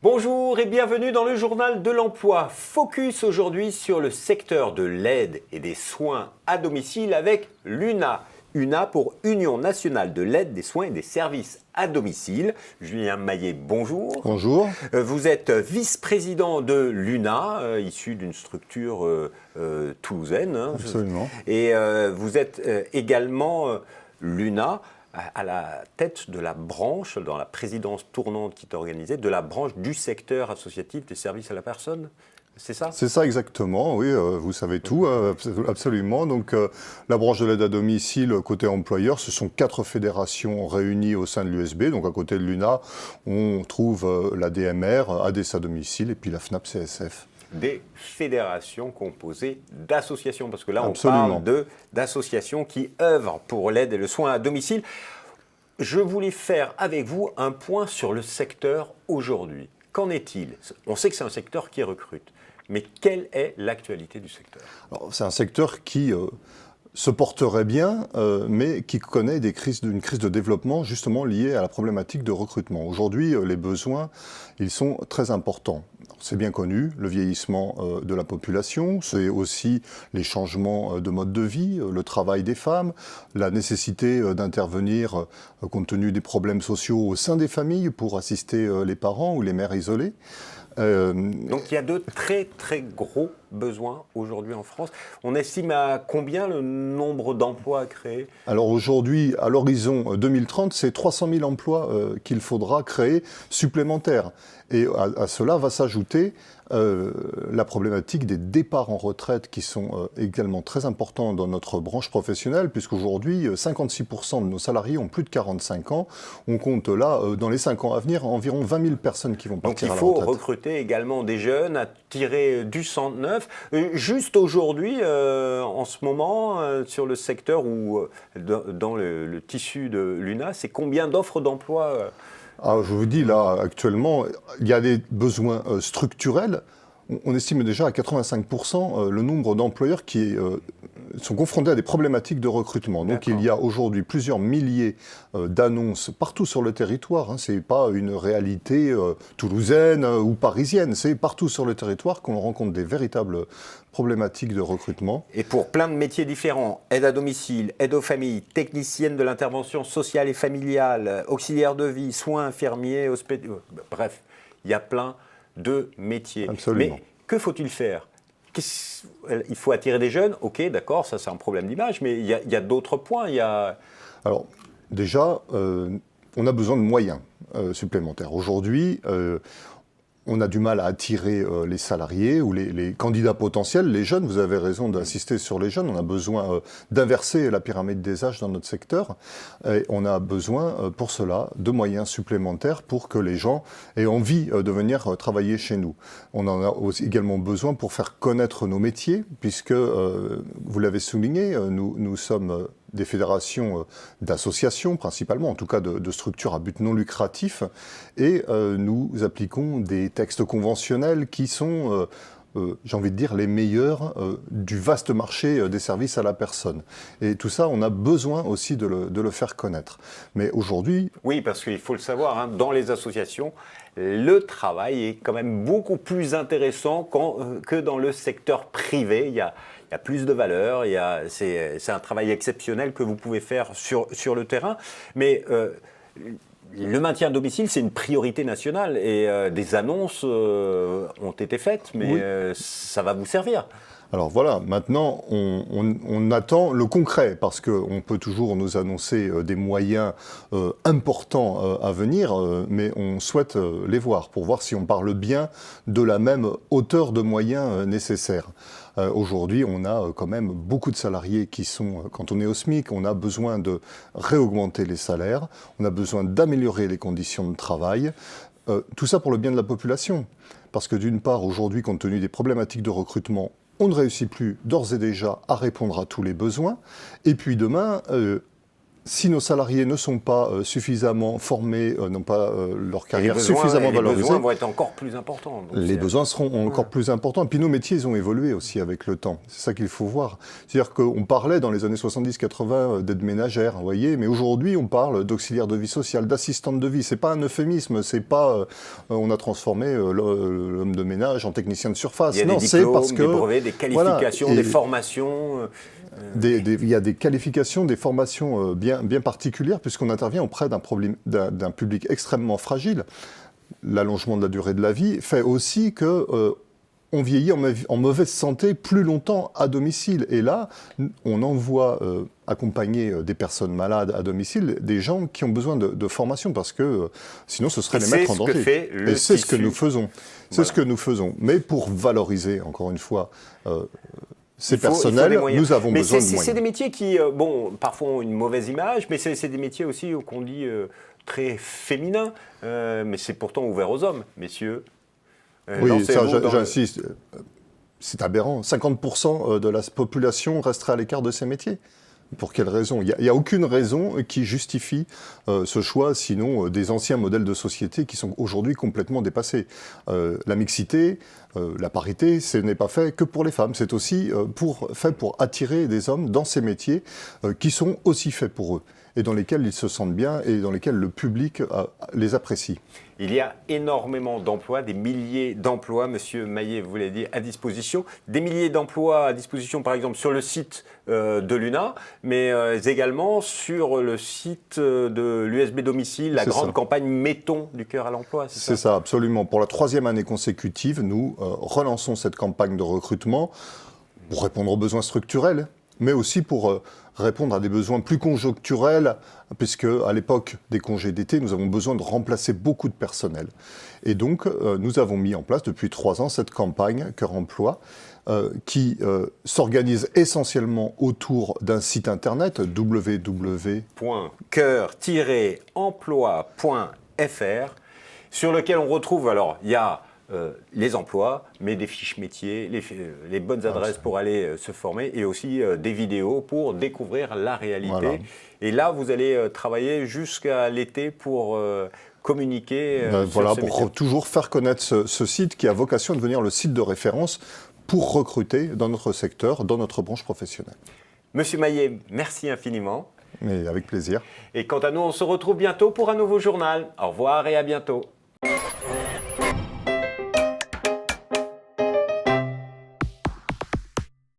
Bonjour et bienvenue dans le journal de l'emploi. Focus aujourd'hui sur le secteur de l'aide et des soins à domicile avec l'UNA. UNA pour Union nationale de l'aide, des soins et des services à domicile. Julien Maillet, bonjour. Bonjour. Vous êtes vice-président de l'UNA, issu d'une structure toulousaine. Absolument. Et vous êtes également l'UNA à la tête de la branche, dans la présidence tournante qui est organisée, de la branche du secteur associatif des services à la personne. C'est ça ? C'est ça exactement, oui, vous savez tout, absolument. Donc la branche de l'aide à domicile côté employeur, ce sont 4 fédérations réunies au sein de l'USB. Donc à côté de l'UNA, on trouve la DMR, ADES à domicile et puis la FNAP CSF. Des fédérations composées d'associations, parce que là on Absolument. parle d'associations qui œuvrent pour l'aide et le soin à domicile. Je voulais faire avec vous un point sur le secteur aujourd'hui. Qu'en est-il ? On sait que c'est un secteur qui recrute, mais quelle est l'actualité du secteur ? Alors, c'est un secteur qui se porterait bien, mais qui connaît une crise de développement justement liée à la problématique de recrutement. Aujourd'hui, les besoins, ils sont très importants. C'est bien connu, le vieillissement de la population, c'est aussi les changements de mode de vie, le travail des femmes, la nécessité d'intervenir compte tenu des problèmes sociaux au sein des familles pour assister les parents ou les mères isolées. Donc il y a de très très gros besoins aujourd'hui en France. On estime à combien le nombre d'emplois à créer ? Alors aujourd'hui, à l'horizon 2030, c'est 300 000 emplois qu'il faudra créer supplémentaires. Et à cela va s'ajouter la problématique des départs en retraite qui sont également très importants dans notre branche professionnelle, puisqu'aujourd'hui, 56% de nos salariés ont plus de 45 ans. On compte là, dans les 5 ans à venir, environ 20 000 personnes qui vont partir à la retraite. Donc il faut recruter également des jeunes, attirer du sang neuf. Juste aujourd'hui, en ce moment, sur le secteur ou dans le tissu de l'UNA, c'est combien d'offres d'emploi Je vous dis, là, actuellement, il y a des besoins structurels. On estime déjà à 85% le nombre d'employeurs qui sont confrontés à des problématiques de recrutement. Donc il y a aujourd'hui plusieurs milliers d'annonces partout sur le territoire. Ce n'est pas une réalité toulousaine ou parisienne. C'est partout sur le territoire qu'on rencontre des véritables problématiques de recrutement. Et pour plein de métiers différents, aide à domicile, aide aux familles, technicienne de l'intervention sociale et familiale, auxiliaire de vie, soins infirmiers, bref, il y a plein de métiers. Absolument. Mais que faut-il faire ? Il faut attirer des jeunes, ok, d'accord, ça c'est un problème d'image, mais il y a d'autres points. Alors, déjà, on a besoin de moyens supplémentaires. Aujourd'hui, on a du mal à attirer les salariés ou les candidats potentiels, les jeunes. Vous avez raison d'insister sur les jeunes. On a besoin d'inverser la pyramide des âges dans notre secteur. Et on a besoin pour cela de moyens supplémentaires pour que les gens aient envie de venir travailler chez nous. On en a aussi également besoin pour faire connaître nos métiers, puisque, vous l'avez souligné, nous sommes des fédérations d'associations principalement, en tout cas de structures à but non lucratif, et nous appliquons des textes conventionnels qui sont, j'ai envie de dire, les meilleurs du vaste marché des services à la personne. Et tout ça, on a besoin aussi de le faire connaître. Mais aujourd'hui... Oui, parce qu'il faut le savoir, dans les associations, le travail est quand même beaucoup plus intéressant que dans le secteur privé. Il y a plus de valeur, c'est un travail exceptionnel que vous pouvez faire sur le terrain. Mais le maintien à domicile, c'est une priorité nationale et des annonces ont été faites, mais oui. Ça va vous servir. Alors voilà, maintenant on attend le concret, parce qu'on peut toujours nous annoncer des moyens importants à venir, mais on souhaite les voir pour voir si on parle bien de la même hauteur de moyens nécessaires. Aujourd'hui, on a quand même beaucoup de salariés qui sont, quand on est au SMIC, on a besoin de réaugmenter les salaires, on a besoin d'améliorer les conditions de travail, tout ça pour le bien de la population. Parce que d'une part, aujourd'hui, compte tenu des problématiques de recrutement, on ne réussit plus d'ores et déjà à répondre à tous les besoins. Et puis demain, si nos salariés ne sont pas suffisamment formés, n'ont pas leur Et carrière suffisamment valorisée, les besoins vont être encore plus importants. Donc les besoins seront encore plus importants. Et puis nos métiers, ils ont évolué aussi avec le temps. C'est ça qu'il faut voir. C'est-à-dire qu'on parlait dans les années 70-80 d'aide ménagère, vous voyez, mais aujourd'hui, on parle d'auxiliaire de vie sociale, d'assistante de vie. C'est pas un euphémisme, c'est pas on a transformé l'homme de ménage en technicien de surface. il y a Non, des c'est diplômes, parce que des brevets, des qualifications, voilà, des formations. il y a des qualifications, des formations bien particulières, puisqu'on intervient auprès d'un public extrêmement fragile. L'allongement de la durée de la vie fait aussi que on vieillit en mauvaise santé plus longtemps à domicile. Et là, on envoie accompagner des personnes malades à domicile, des gens qui ont besoin de formation, parce que sinon ce serait les mettre en danger. Et c'est ce que nous faisons. C'est ce que nous faisons. Mais pour valoriser, encore une fois, ces personnels, nous avons besoin de moyens. C'est des métiers qui, bon, parfois ont une mauvaise image, mais c'est des métiers aussi qu'on dit très féminins, mais c'est pourtant ouvert aux hommes, messieurs. Oui, ça, j'insiste. C'est aberrant. 50% de la population resterait à l'écart de ces métiers. Pour quelle raison ? Il n'y a aucune raison qui justifie ce choix, sinon des anciens modèles de société qui sont aujourd'hui complètement dépassés. La mixité, la parité, ce n'est pas fait que pour les femmes. C'est aussi fait pour attirer des hommes dans ces métiers qui sont aussi faits pour eux, et dans lesquels ils se sentent bien et dans lesquels le public les apprécie. Il y a énormément d'emplois, des milliers d'emplois, Monsieur Maillet, vous l'avez dit, à disposition. Des milliers d'emplois à disposition, par exemple, sur le site de l'UNA, mais également sur le site de l'USB Domicile, la grande campagne Mettons du cœur à l'emploi. C'est ça, absolument. Pour la 3e année consécutive, nous relançons cette campagne de recrutement pour répondre aux besoins structurels, mais aussi pour répondre à des besoins plus conjoncturels, puisque à l'époque des congés d'été, nous avons besoin de remplacer beaucoup de personnel. Et donc, nous avons mis en place depuis 3 ans cette campagne Cœur Emploi, qui s'organise essentiellement autour d'un site internet, www.coeur-emploi.fr, sur lequel on retrouve, alors il y a les emplois, mais des fiches métiers, les bonnes adresses pour aller se former, et aussi des vidéos pour découvrir la réalité. Voilà. Et là, vous allez travailler jusqu'à l'été pour communiquer voilà, pour toujours faire connaître ce site qui a vocation à devenir le site de référence pour recruter dans notre secteur, dans notre branche professionnelle. Monsieur Maillet, merci infiniment. Mais avec plaisir. Et quant à nous, on se retrouve bientôt pour un nouveau journal. Au revoir et à bientôt.